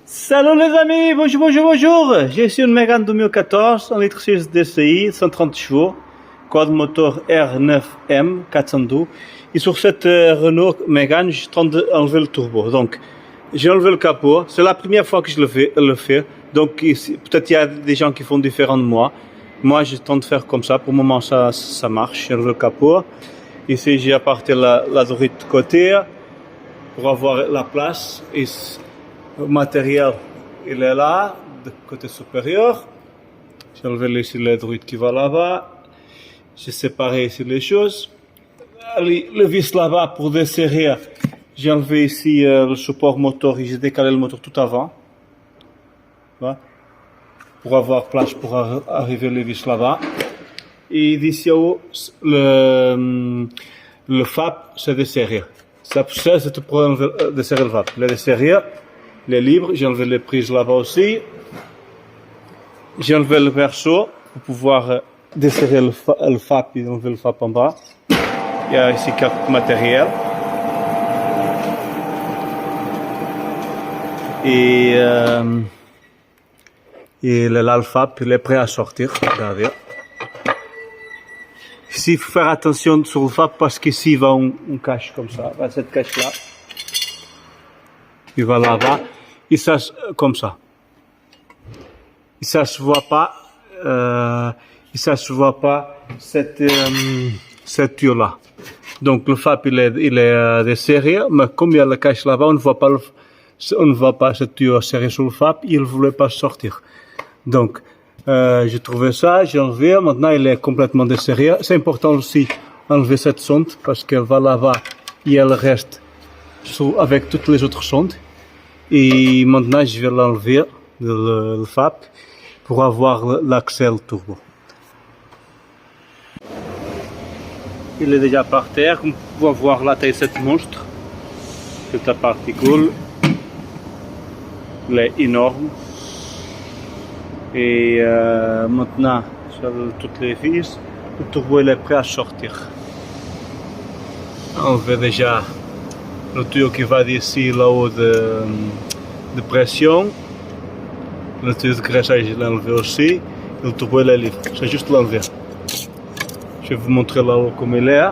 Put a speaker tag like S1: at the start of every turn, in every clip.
S1: Salut les amis, bonjour, bonjour, bonjour. J'ai ici une Mégane 2014, 1,6 litre DCI, 130 chevaux, quad moteur R9M 412. Et sur cette Renault Mégane, je suis en train d'enlever le turbo. Donc, j'ai enlevé le capot. C'est la première fois que je le fais. Donc, peut-être il y a des gens qui font différent de moi. Moi, je tente de faire comme ça. Pour le moment, ça marche. J'ai enlevé le capot. Ici, j'ai apporté la droite de côté pour avoir la place. Et le matériel, il est là, de côté supérieur. J'ai enlevé ici la droite qui va là-bas. J'ai séparé ici les choses. Le vis là-bas pour desserrer. J'ai enlevé ici le support moteur et j'ai décalé le moteur tout avant. Voilà. Pour avoir place pour arriver le vis là-bas. Et d'ici au le FAP, c'est desserré. Ça, c'est pour desserrer le FAP. Le desserrer. Il est libre, j'ai enlevé les prises là-bas aussi. J'ai enlevé le verso pour pouvoir desserrer le FAP et enlever le FAP en bas. Il y a ici quelques matériels. Et là, le FAP, il est prêt à sortir. Regardez. Ici, il faut faire attention sur le FAP parce qu'ici, il va une cache comme ça. Cette cache-là. Il va là-bas. Et ça, comme ça. Et ça se voit pas, cette tuyau-là. Donc, le FAP, il est desserré, mais comme il y a la cache là-bas, on ne voit pas ce tuyau serré sur le FAP, il ne voulait pas sortir. Donc, j'ai trouvé ça, j'ai enlevé, maintenant il est complètement desserré. C'est important aussi enlever cette sonde, parce qu'elle va là-bas, et elle reste avec toutes les autres sondes. Et maintenant, je vais l'enlever, le FAP, pour avoir l'accès au turbo. Il est déjà par terre, comme vous pouvez voir la taille de cette monstre, cette particule. Il est énorme. Et maintenant, sur toutes les vis, le turbo il est prêt à sortir. On voit déjà le tuyau qui va d'ici là-haut de pression. Le tuyau de graissage je l'ai enlevé aussi. Et le turbo il est libre. C'est juste l'enlever. Je vais vous montrer là-haut comme il est.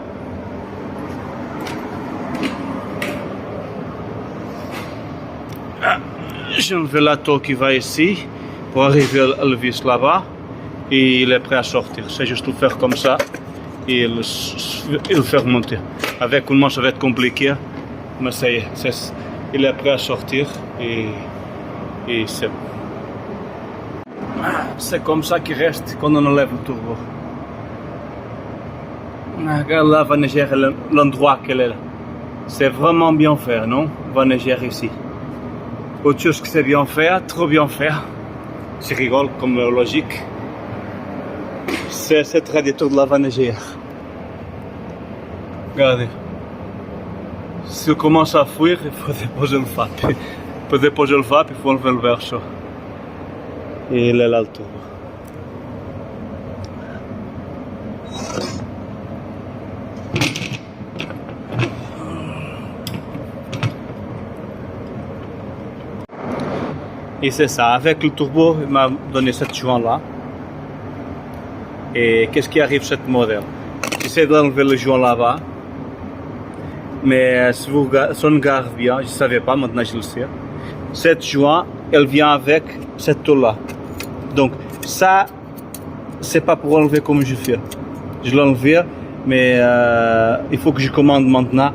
S1: J'ai enlevé la tôle qui va ici pour arriver à le vis là-bas. Et il est prêt à sortir. C'est juste le faire comme ça et le faire monter. Avec une manche ça va être compliqué. Mais ça y est, il est prêt à sortir et c'est bon. C'est comme ça qu'il reste quand on enlève le turbo. Regarde là, va neiger l'endroit qu'elle est là. C'est vraiment bien fait, non? Va neiger ici. Autre chose que c'est bien fait, trop bien fait. Je rigole comme logique. C'est cette radiateur de la vanneigère. Regardez. Si on commence à fuir, il faut déposer le FAP. Pour déposer le FAP, il faut enlever le verso. Et il est là le turbo. Et c'est ça, avec le turbo, il m'a donné cette joint là. Et qu'est-ce qui arrive sur cette modèle? J'essaie d'enlever le joint là-bas. Mais si on regarde bien, je ne savais pas, maintenant je le sais. Cette joint, elle vient avec cette tôle là. Donc ça, c'est pas pour enlever comme je fais. Je l'ai enlevé, mais il faut que je commande maintenant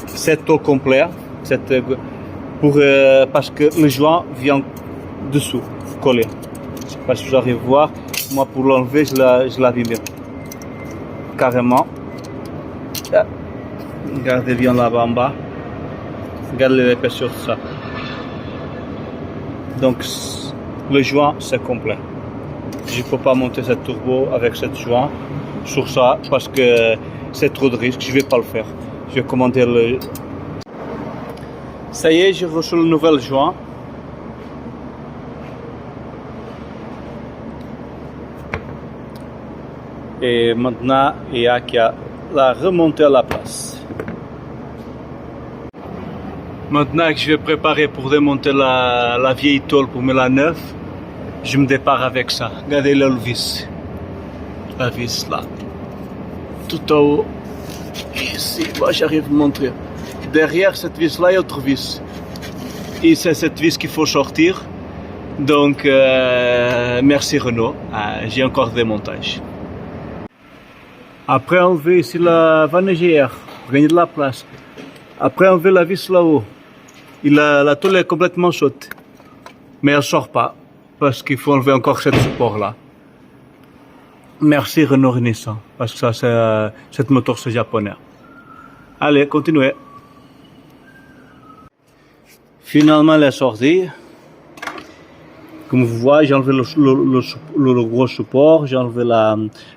S1: cette tôle complète. Parce que le joint vient dessous, collé. Je sais pas si vous arrivez à voir. Moi, pour l'enlever, je l'abîme bien. Carrément. Regardez bien là-bas en bas. Regardez l'épaisseur de ça. Donc, le joint, c'est complet. Je ne peux pas monter cette turbo avec cette joint sur ça parce que c'est trop de risque. Je ne vais pas le faire. Je vais commander le... Ça y est, j'ai reçu le nouvel joint. Et maintenant, il y a qu'à la remonter à la place. Maintenant que je vais préparer pour démonter la vieille tôle pour mettre la neuve, je me dépare avec ça. Regardez là le vis. La vis là. Tout en haut. Ici, moi j'arrive à montrer. Derrière cette vis là, il y a autre vis. Et c'est cette vis qu'il faut sortir. Donc, merci Renault. J'ai encore des montages. Après enlever ici la vanne pour gagner de la place. Après enlever la vis là-haut. La tôle est complètement chaude. Mais elle ne sort pas. Parce qu'il faut enlever encore ce support là. Merci Renault Renaissance. Parce que ça, cette moteur c'est japonais. Allez, continuez. Finalement, elle est sortie. Comme vous voyez, j'ai enlevé le gros support, j'ai enlevé la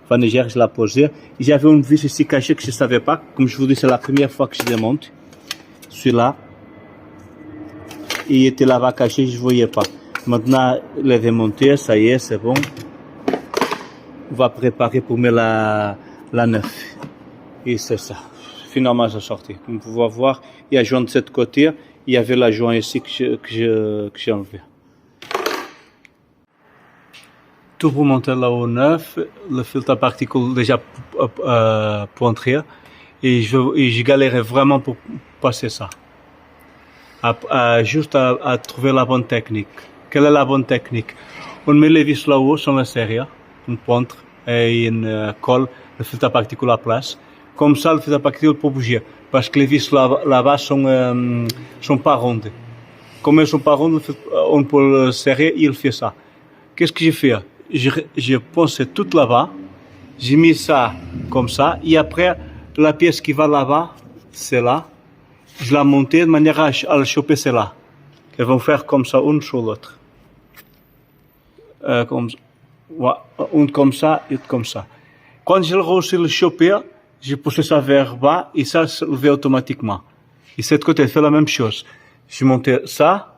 S1: vanigère, je l'ai posée. J'avais une vis ici cachée que je ne savais pas. Comme je vous dis, c'est la première fois que je démonte. Celui-là. Il était là-bas caché, je ne voyais pas. Maintenant, il est démonté, ça y est, c'est bon. On va préparer pour mettre la neuve. Et c'est ça. Finalement, c'est sorti. Comme vous pouvez voir, il y a joint de cette côté. Il y avait la joint ici que j'ai enlevé. Tout pour monter là-haut neuf, le filtre à particules déjà pointé. Et je galérais vraiment pour passer ça. Juste à trouver la bonne technique. Quelle est la bonne technique? On met les vis là-haut sur la série, une pointe et une colle, le filtre à particules à place. Comme ça, le filtre à particules peut bouger. Parce que les vis là-bas sont pas rondes. Comme elles sont pas rondes, on peut le serrer, il fait ça. Qu'est-ce que j'ai fait? J'ai pensé tout là-bas, j'ai mis ça comme ça, et après, la pièce qui va là-bas, c'est là. Je l'ai montée de manière à le choper celle-là. Elles vont faire comme ça, une sur l'autre. Une comme ça, et une comme ça. Quand j'ai réussi à le choper, j'ai poussé ça vers bas, et ça se levait automatiquement. Et cette côté, elle fait la même chose. J'ai monté ça,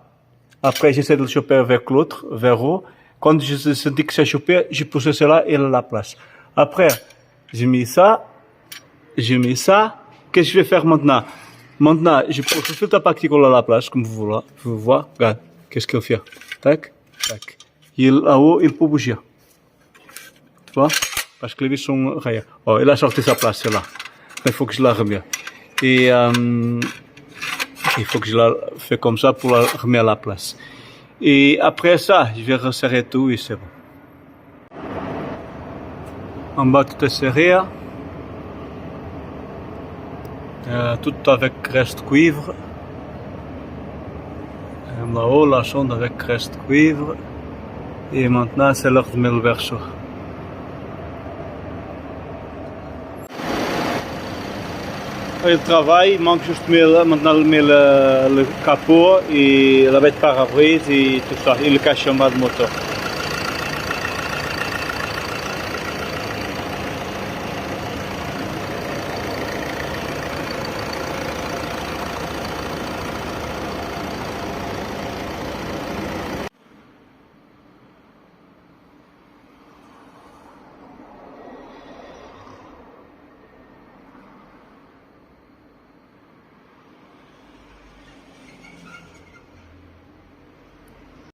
S1: après j'essaie de le choper avec l'autre, vers haut. Quand je senti que c'est chopé, j'ai poussé cela et elle a la place. Après, j'ai mis ça. Qu'est-ce que je vais faire maintenant? Maintenant, je pousse le filtre à particules à la place, comme vous voyez. Regarde, qu'est-ce qu'il fait? Tac, tac. Et là-haut, il peut bouger. Tu vois? Parce que les vis sont rayées. Oh, il a sorti sa place, c'est là. Il faut que je la remette. Et il faut que je la fais comme ça pour la remettre à la place. Et après ça, je vais resserrer tout et c'est bon. En bas, tout est serré. Tout avec reste cuivre. Et là-haut, la sonde avec reste cuivre. Et maintenant, c'est l'heure de mettre le verso. Le travail manque juste maintenant le capot et la bête pare-brise et tout ça, et le cache en bas du moteur.